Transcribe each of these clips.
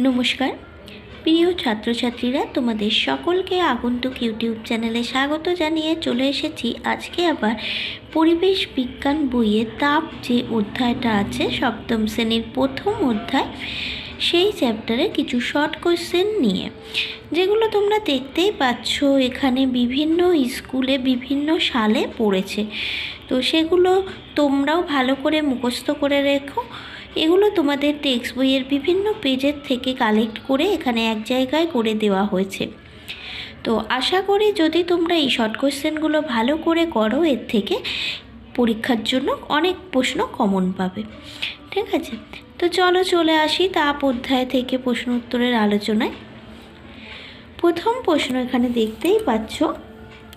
নমস্কার প্রিয় ছাত্রছাত্রীরা, তোমাদের সকলকে আগন্তুক ইউটিউব চ্যানেলে স্বাগত জানিয়ে চলে এসেছি আজকে আবার পরিবেশ বিজ্ঞান বইয়ে তাপ যে অধ্যায়টা আছে সপ্তম শ্রেণীর প্রথম অধ্যায়, সেই চ্যাপ্টারে কিছু শর্ট কোশ্চেন নিয়ে, যেগুলো তোমরা দেখতেই পাচ্ছ এখানে বিভিন্ন স্কুলে বিভিন্ন সালে পড়েছে। তো সেগুলো তোমরাও ভালো করে মুখস্থ করে রেখো। এগুলো তোমাদের টেক্সট বইয়ের বিভিন্ন পেজের থেকে কালেক্ট করে এখানে এক জায়গায় করে দেওয়া হয়েছে। তো আশা করি যদি তোমরা এই শর্ট কোশ্চেনগুলো ভালো করে করো, এর থেকে পরীক্ষার জন্য অনেক প্রশ্ন কমন পাবে। ঠিক আছে, তো চলে আসি তাপ অধ্যায় থেকে প্রশ্ন উত্তরের আলোচনায়। প্রথম প্রশ্ন এখানে দেখতেই পাচ্ছ,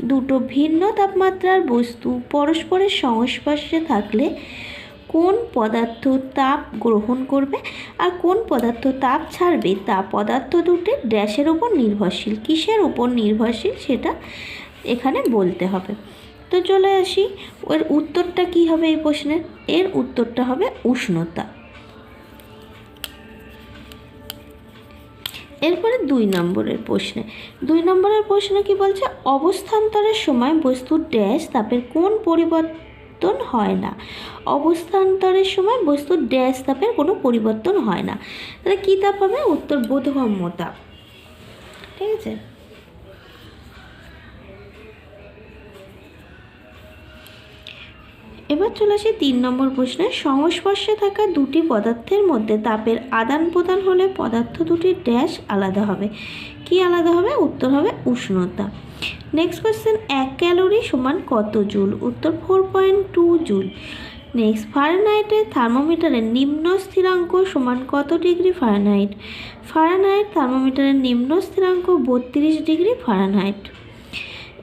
দুটো ভিন্ন তাপমাত্রার বস্তু পরস্পরের সংস্পর্শে থাকলে কোন পদার্থ তাপ গ্রহণ করবে আর কোন পদার্থ তাপ ছাড়বে তা পদার্থ দুটি ড্যাশের উপর নির্ভরশীল। কিসের উপর নির্ভরশীল সেটা এখানে বলতে হবে। তো চলে আসি, ওর উত্তরটা কি হবে এই প্রশ্নের? এর উত্তরটা হবে উষ্ণতা। এরপরে 2 নম্বরের প্রশ্নে কি বলছে? অবস্থান্তরের সময় বস্তুর ড্যাশ তাপের কোন পরিবর্তন হয় না। অবস্থান্তরের সময় বস্তুর ড্যাশ তাপের কোনো পরিবর্তন হয় না। তাহলে কী তাপ হবে? উত্তর বোধগম্য তাপ। ঠিক আছে, এবার চলে আসি 3 নম্বর প্রশ্নে। সংস্পর্শে থাকা দুটি পদার্থের মধ্যে তাপের আদান প্রদান হলে পদার্থ দুটির ড্যাশ আলাদা হবে। কি আলাদা হবে? উত্তর হবে উষ্ণতা। নেক্সট কোয়েশ্চেন, 1 ক্যালোরি সমান কত জুল? উত্তর 4.2 জুল। নেক্সট, ফারেনহাইটের থার্মোমিটারের নিম্ন স্থিরাঙ্ক সমান কত ডিগ্রি ফারেনহাইট? ফারেনহাইট থার্মোমিটারের নিম্ন স্থিরাঙ্ক 32 ডিগ্রি ফারেনহাইট।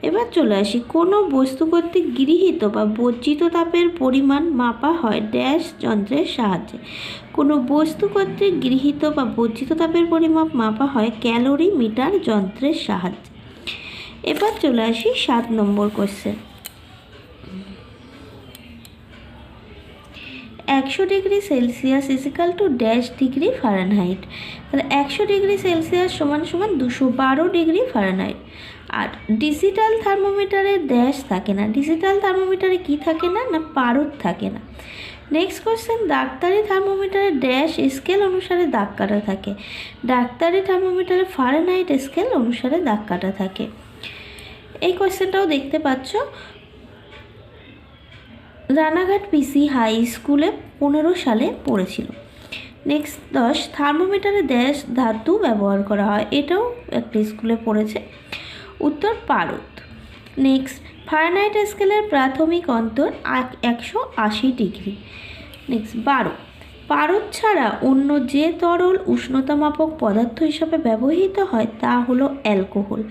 এবার চলে আসি, কোনো বস্তু কর্তৃক গৃহীত বা বর্জিত তাপের পরিমাণ মাপা হয় ড্যাশ যন্ত্রের সাহায্যে। কোনো বস্তু কর্তৃক গৃহীত বা বর্জিত তাপের পরিমাপ মাপা হয় ক্যালোরি মিটার যন্ত্রের সাহায্যে। এবার চলে আসি 7 নম্বর question. 100 degree Celsius equal to dash degree Fahrenheit. তাহলে 100 ডিগ্রি সেলসিয়াস সমান 212 ডিগ্রি ফারেনহাইট। আর ডিজিটাল থার্মোমিটারে ড্যাশ থাকে না। ডিজিটাল থার্মোমিটারে কি থাকে না? না পারদ থাকে না। নেক্সট কোশ্চেন, ডাক্তারি থার্মোমিটারে ড্যাশ স্কেল অনুসারে দাগ কাটা থাকে। ডাক্তারি থার্মোমিটারে ফারেনহাইট স্কেল অনুসারে দাগ কাটা থাকে। এই কোশ্চেনটাও দেখতে পাচ্ছ, রানাঘাট পিসি হাই স্কুলে 15 সালে পড়েছিল। নেক্সট 10, থার্মোমিটারে ড্যাশ ধাতু ব্যবহার করা হয়। এটাও একটা স্কুলে পড়েছে। উত্তর পারদ। নেক্সট, ফারেনহাইট স্কেলের প্রাথমিক অন্তর 180 ডিগ্রি। নেক্সট 12, পারদ ছাড়া অন্য যে তরল উষ্ণতামাপক পদার্থ হিসাবে ব্যবহৃত হয় তা হলো অ্যালকোহল।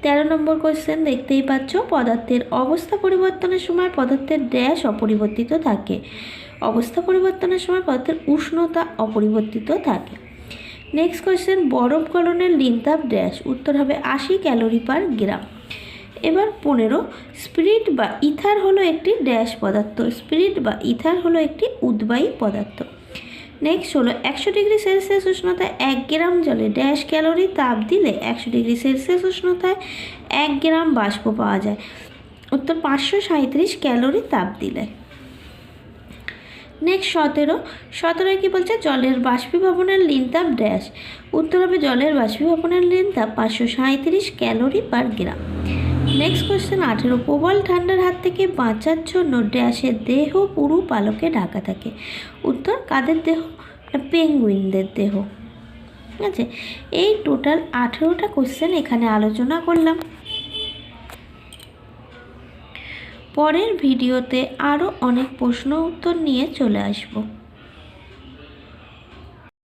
13 নম্বর কোশ্চেন দেখতেই পাচ্ছ, পদার্থের অবস্থা পরিবর্তনের সময় পদার্থের ড্যাশ অপরিবর্তিত থাকে। অবস্থা পরিবর্তনের সময় পদার্থের উষ্ণতা অপরিবর্তিত থাকে। নেক্সট কোশ্চেন, বরফ গলনের লিনতাপ ড্যাশ। উত্তর হবে 80 ক্যালোরি পার গ্রাম। এবার 15, স্পিরিট বা ইথার হলো একটি ড্যাশ পদার্থ। স্পিরিট বা ইথার হলো একটি উদ্বায়ী পদার্থ। নেক্সট হলো, 100 ডিগ্রি সেলসিয়াস উষ্ণতায় 1 গ্রাম জলে ড্যাশ ক্যালোরি তাপ দিলে 100 ডিগ্রি সেলসিয়াস উষ্ণতায় 1 গ্রাম বাষ্প পাওয়া যায়। উত্তর 537 ক্যালোরি তাপ দিলে। নেক্সট 17 কি বলছে? জলের বাষ্পীভবনের লিনতাপ ড্যাশ। উত্তর হবে জলের বাষ্পীভবনের লিনতাপ 537 ক্যালোরি পার গ্রাম। নেক্সট কোশ্চেন 18, প্রবল ঠান্ডার হাত থেকে বাঁচার জন্য ড্যাশের দেহ পুরু পালকে ঢাকা থাকে। উত্তর কাদের দেহ? পেঙ্গুইনদের দেহ। ঠিক আছে, এই টোটাল 18টা কোশ্চেন এখানে আলোচনা করলাম। পরের ভিডিওতে আরও অনেক প্রশ্ন উত্তর নিয়ে চলে আসবো।